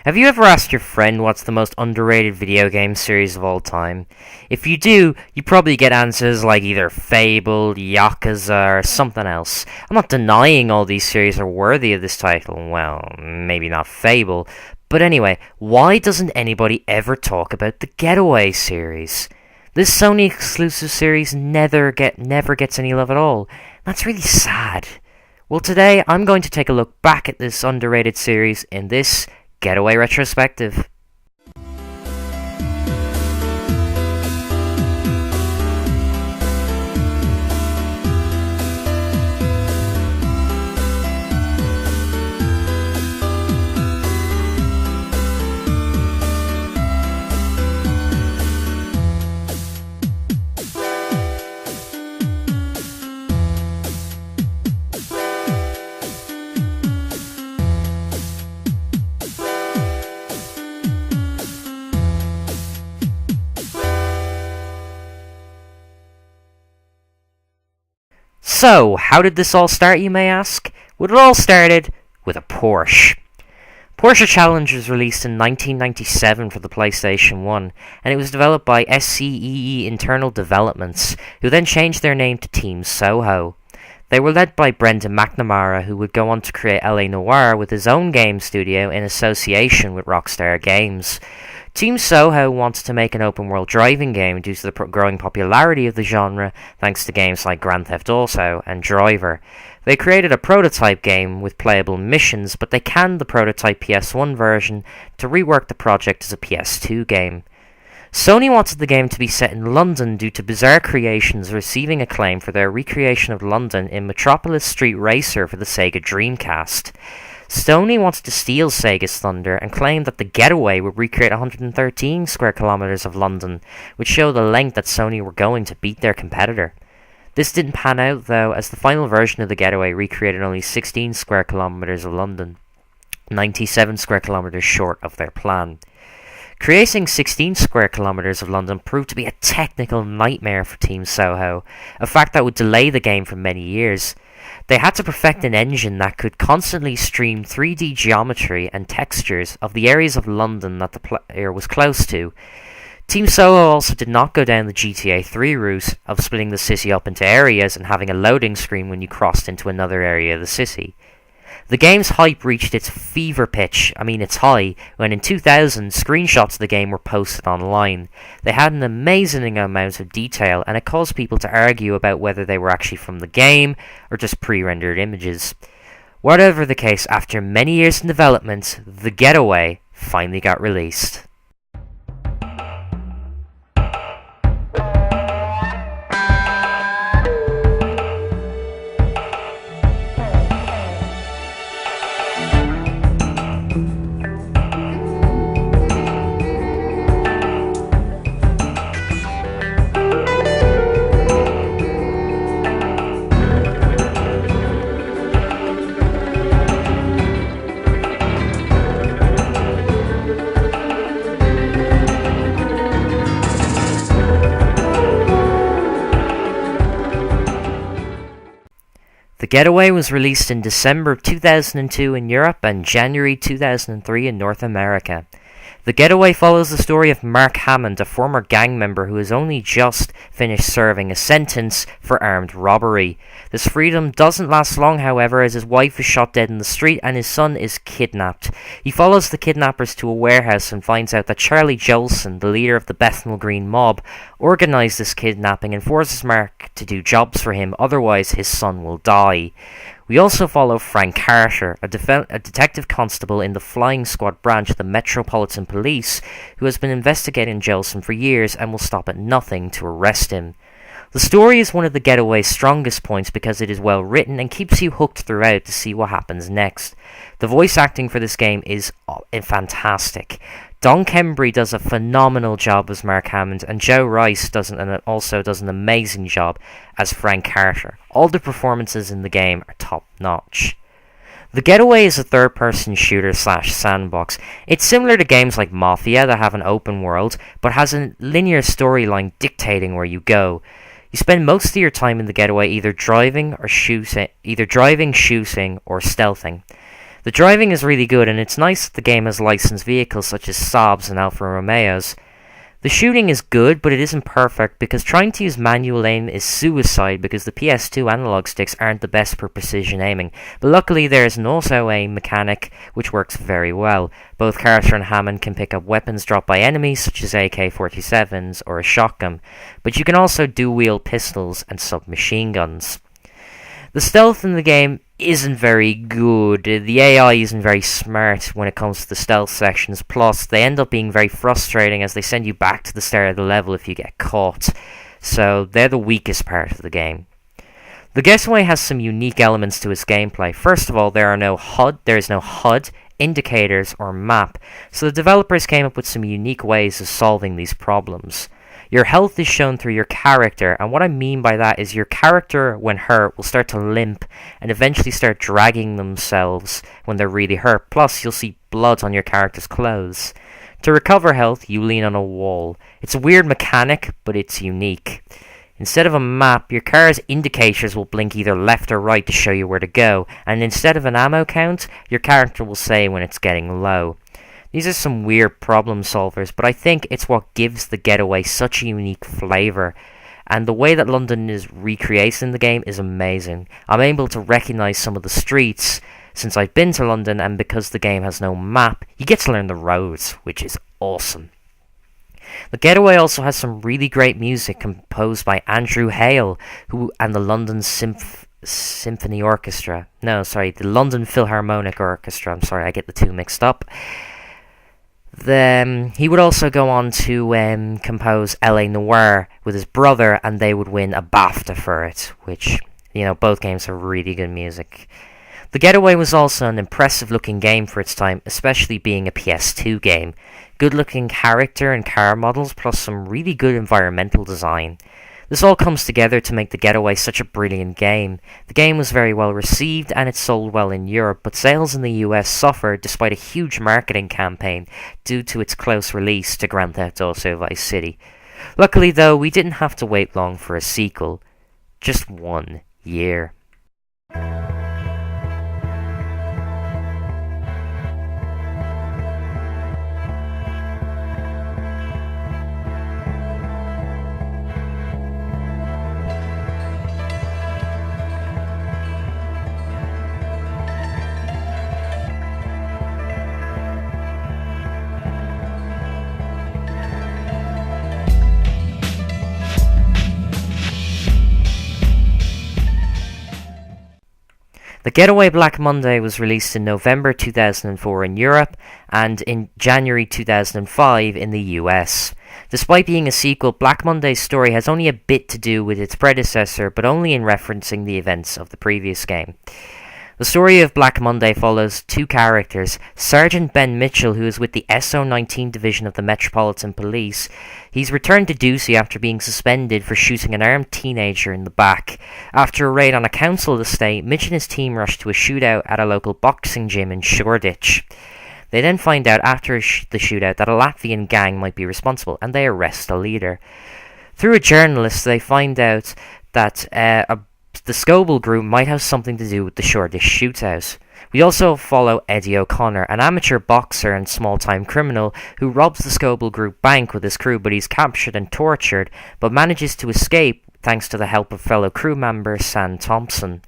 Have you ever asked your friend what's the most underrated video game series of all time? If you do, you probably get answers like either Fable, Yakuza, or something else. I'm not denying all these series are worthy of this title. Well, maybe not Fable. But anyway, why doesn't anybody ever talk about the Getaway series? This Sony exclusive series never gets any love at all. That's really sad. Well, today I'm going to take a look back at this underrated series in this Getaway Retrospective. So, how did this all start, you may ask? Well, it all started with a Porsche. Porsche Challenge was released in 1997 for the PlayStation 1, and it was developed by SCEE Internal Developments, who then changed their name to Team Soho. They were led by Brendan McNamara, who would go on to create LA Noire with his own game studio in association with Rockstar Games. Team Soho wanted to make an open-world driving game due to the growing popularity of the genre thanks to games like Grand Theft Auto and Driver. They created a prototype game with playable missions, but they canned the prototype PS1 version to rework the project as a PS2 game. Sony wanted the game to be set in London due to Bizarre Creations receiving acclaim for their recreation of London in Metropolis Street Racer for the Sega Dreamcast. Sony wanted to steal Sega's thunder and claimed that the Getaway would recreate 113 square kilometers of London, which showed the length that Sony were going to beat their competitor. This didn't pan out though, as the final version of the Getaway recreated only 16 square kilometers of London, 97 square kilometers short of their plan. Creating 16 square kilometers of London proved to be a technical nightmare for Team Soho, a fact that would delay the game for many years. They had to perfect an engine that could constantly stream 3D geometry and textures of the areas of London that the player was close to. Team Soho also did not go down the GTA III route of splitting the city up into areas and having a loading screen when you crossed into another area of the city. The game's hype reached its its high, when in 2000 screenshots of the game were posted online. They had an amazing amount of detail, and it caused people to argue about whether they were actually from the game or just pre-rendered images. Whatever the case, after many years in development, The Getaway finally got released. The Getaway was released in December 2002 in Europe and January 2003 in North America. The Getaway follows the story of Mark Hammond, a former gang member who has only just finished serving a sentence for armed robbery. This freedom doesn't last long, however, as his wife is shot dead in the street and his son is kidnapped. He follows the kidnappers to a warehouse and finds out that Charlie Jolson, the leader of the Bethnal Green mob, organised this kidnapping and forces Mark to do jobs for him, otherwise his son will die. We also follow Frank Carter, a detective constable in the Flying Squad branch of the Metropolitan Police, who has been investigating Jolson for years and will stop at nothing to arrest him. The story is one of the Getaway's strongest points because it is well written and keeps you hooked throughout to see what happens next. The voice acting for this game is fantastic. Don Kembry does a phenomenal job as Mark Hammond, and Joe Rice also does an amazing job as Frank Carter. All the performances in the game are top notch. The Getaway is a third-person shooter / sandbox. It's similar to games like Mafia that have an open world, but has a linear storyline dictating where you go. You spend most of your time in the Getaway either driving, shooting, or stealthing. The driving is really good, and it's nice that the game has licensed vehicles such as Saabs and Alfa Romeos. The shooting is good, but it isn't perfect because trying to use manual aim is suicide because the PS2 analog sticks aren't the best for precision aiming. But luckily there is an auto-aim mechanic which works very well. Both Carter and Hammond can pick up weapons dropped by enemies such as AK-47s or a shotgun, but you can also dual-wield pistols and submachine guns. The stealth in the game isn't very good. The AI isn't very smart when it comes to the stealth sections, plus they end up being very frustrating as they send you back to the start of the level if you get caught. So they're the weakest part of the game. The Getaway has some unique elements to its gameplay. First of all, there is no HUD, indicators, or map, so the developers came up with some unique ways of solving these problems. Your health is shown through your character, and what I mean by that is your character, when hurt, will start to limp and eventually start dragging themselves when they're really hurt. Plus, you'll see blood on your character's clothes. To recover health, you lean on a wall. It's a weird mechanic, but it's unique. Instead of a map, your car's indicators will blink either left or right to show you where to go, and instead of an ammo count, your character will say when it's getting low. These are some weird problem solvers, but I think it's what gives the Getaway such a unique flavour. And the way that London is recreated in the game is amazing. I'm able to recognise some of the streets since I've been to London, and because the game has no map, you get to learn the roads, which is awesome. The Getaway also has some really great music composed by Andrew Hale, and the London Symphony Orchestra. The London Philharmonic Orchestra. I'm sorry, I get the two mixed up. He would also go on to compose L.A. Noire with his brother, and they would win a BAFTA for it, which, both games have really good music. The Getaway was also an impressive looking game for its time, especially being a PS2 game. Good looking character and car models, plus some really good environmental design. This all comes together to make the Getaway such a brilliant game. The game was very well received and it sold well in Europe, but sales in the US suffered despite a huge marketing campaign due to its close release to Grand Theft Auto Vice City. Luckily though, we didn't have to wait long for a sequel. Just 1 year. The Getaway Black Monday was released in November 2004 in Europe and in January 2005 in the US. Despite being a sequel, Black Monday's story has only a bit to do with its predecessor, but only in referencing the events of the previous game. The story of Black Monday follows two characters, Sergeant Ben Mitchell, who is with the SO-19 Division of the Metropolitan Police. He's returned to duty after being suspended for shooting an armed teenager in the back. After a raid on a council estate, Mitch and his team rush to a shootout at a local boxing gym in Shoreditch. They then find out after the shootout that a Latvian gang might be responsible, and they arrest the leader. Through a journalist, they find out that the Scoble group might have something to do with the Shoreditch shootout. We also follow Eddie O'Connor, an amateur boxer and small-time criminal who robs the Scoble group bank with his crew, but he's captured and tortured, but manages to escape thanks to the help of fellow crew member Sam Thompson.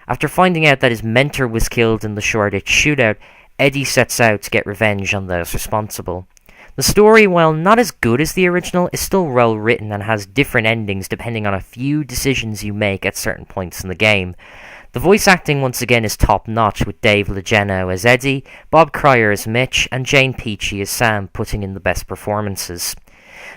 After finding out that his mentor was killed in the Shoreditch shootout, Eddie sets out to get revenge on those responsible. The story, while not as good as the original, is still well written and has different endings depending on a few decisions you make at certain points in the game. The voice acting once again is top notch, with Dave Legeno as Eddie, Bob Cryer as Mitch, and Jane Peachy as Sam putting in the best performances.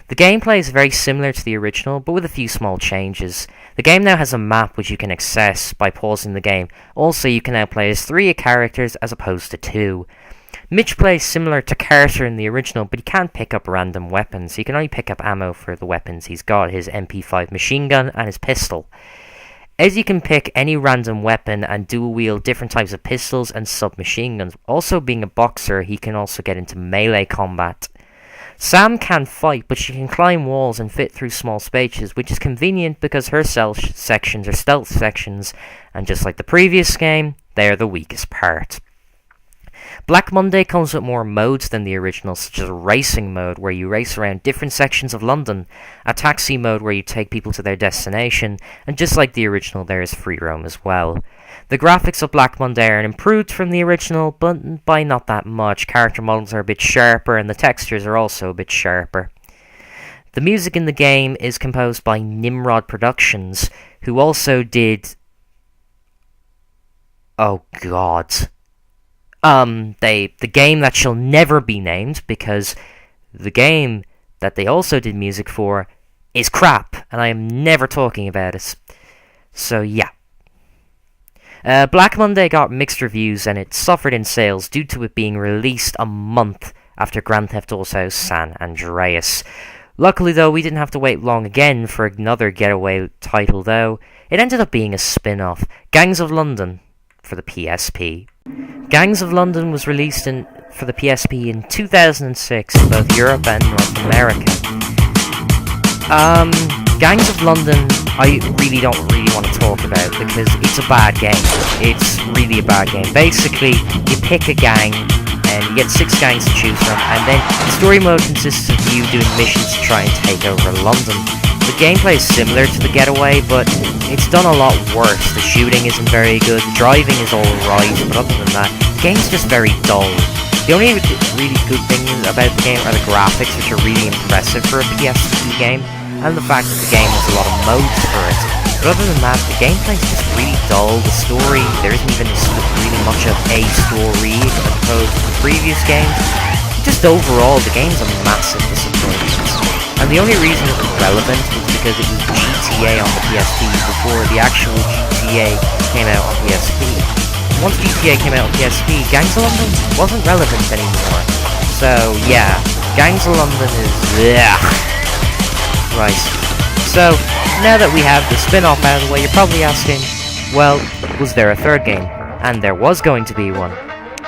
The gameplay is very similar to the original, but with a few small changes. The game now has a map which you can access by pausing the game. Also, you can now play as 3 characters as opposed to 2. Mitch plays similar to Carter in the original, but he can't pick up random weapons. He can only pick up ammo for the weapons he's got, his MP5 machine gun and his pistol. Eddie can pick any random weapon and dual wield different types of pistols and submachine guns. Also, being a boxer, he can also get into melee combat. Sam can fight, but she can climb walls and fit through small spaces, which is convenient because her sections are stealth sections, and just like the previous game, they are the weakest part. Black Monday comes with more modes than the original, such as a racing mode where you race around different sections of London, a taxi mode where you take people to their destination, and just like the original, there is free roam as well. The graphics of Black Monday are improved from the original, but by not that much. Character models are a bit sharper, and the textures are also a bit sharper. The music in the game is composed by Nimrod Productions, who also did... Oh god. The game that shall never be named, because the game that they also did music for is crap, and I am never talking about it. So yeah. Black Monday got mixed reviews, and it suffered in sales due to it being released a month after Grand Theft Auto San Andreas. Luckily though, we didn't have to wait long again for another Getaway title though. It ended up being a spin-off, Gangs of London, for the PSP. Gangs of London was released for the PSP in 2006 in both Europe and North America. Gangs of London, I don't want to talk about because it's a bad game. It's really a bad game. Basically, you pick a gang and you get 6 gangs to choose from, and then the story mode consists of you doing missions to try and take over London. The gameplay is similar to the Getaway, but it's done a lot worse. The shooting isn't very good, the driving is alright, but other than that, the game's just very dull. The only really good thing about the game are the graphics, which are really impressive for a PSP game, and the fact that the game has a lot of modes for it. But other than that, the gameplay is just really dull. The story, there isn't even really much of a story as opposed to the previous games. Just overall, the game's a massive disappointment. And the only reason it was relevant was because it was GTA on the PSP before the actual GTA came out on PSP. Once GTA came out on PSP, Gangs of London wasn't relevant anymore. So yeah, Gangs of London is... Right. So, now that we have the spin-off out of the way, you're probably asking, well, was there a third game? And there was going to be one.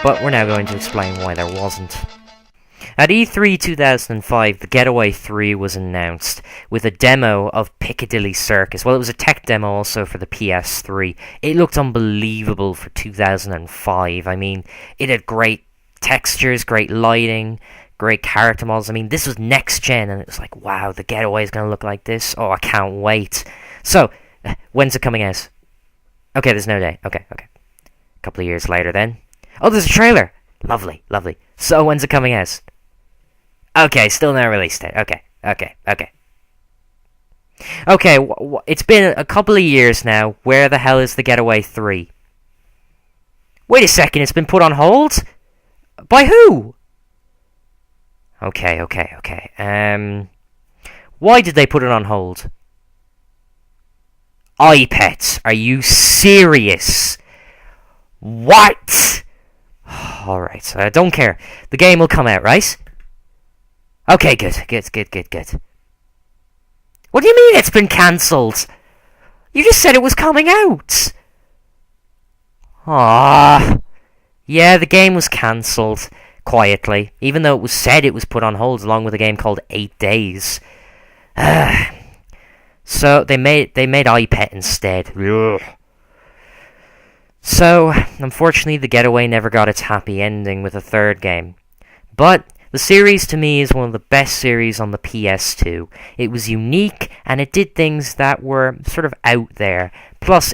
But we're now going to explain why there wasn't. At E3 2005, the Getaway III was announced, with a demo of Piccadilly Circus. Well, it was a tech demo also for the PS3. It looked unbelievable for 2005. I mean, it had great textures, great lighting, great character models. I mean, this was next gen, and it was like, wow, the Getaway is going to look like this. Oh, I can't wait. So, when's it coming out? Okay, there's no day. Okay. A couple of years later then. Oh, there's a trailer. Lovely. So, when's it coming out? Okay, still no release date. Okay. Okay, it's been a couple of years now. Where the hell is the Getaway 3? Wait a second, it's been put on hold? By who? Okay. Why did they put it on hold? iPets, are you serious? What? Alright, I don't care. The game will come out, right? Okay, good. What do you mean it's been cancelled? You just said it was coming out. Yeah, the game was cancelled. Quietly, even though it was said it was put on hold along with a game called 8 Days. So they made iPet instead. Ugh. So, unfortunately, the Getaway never got its happy ending with a third game. But the series to me is one of the best series on the PS2. It was unique, and it did things that were sort of out there. Plus,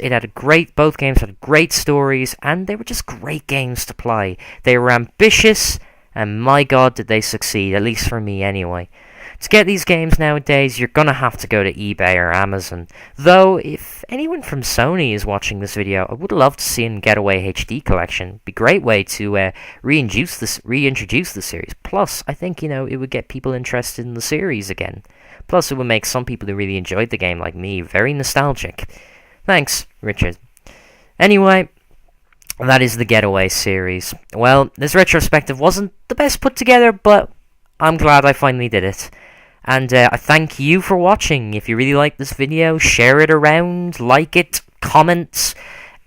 both games had great stories, and they were just great games to play. They were ambitious, and my god did they succeed, at least for me anyway. To get these games nowadays, you're gonna have to go to eBay or Amazon. Though, if anyone from Sony is watching this video, I would love to see a Getaway HD collection. It'd be a great way to reintroduce the series. Plus, I think, it would get people interested in the series again. Plus, it would make some people who really enjoyed the game, like me, very nostalgic. Thanks, Richard. Anyway, that is the Getaway series. Well, this retrospective wasn't the best put together, but I'm glad I finally did it. And I thank you for watching. If you really like this video, share it around, like it, comment,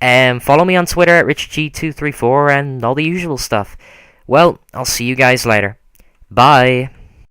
follow me on Twitter at RichardG234 and all the usual stuff. Well, I'll see you guys later. Bye.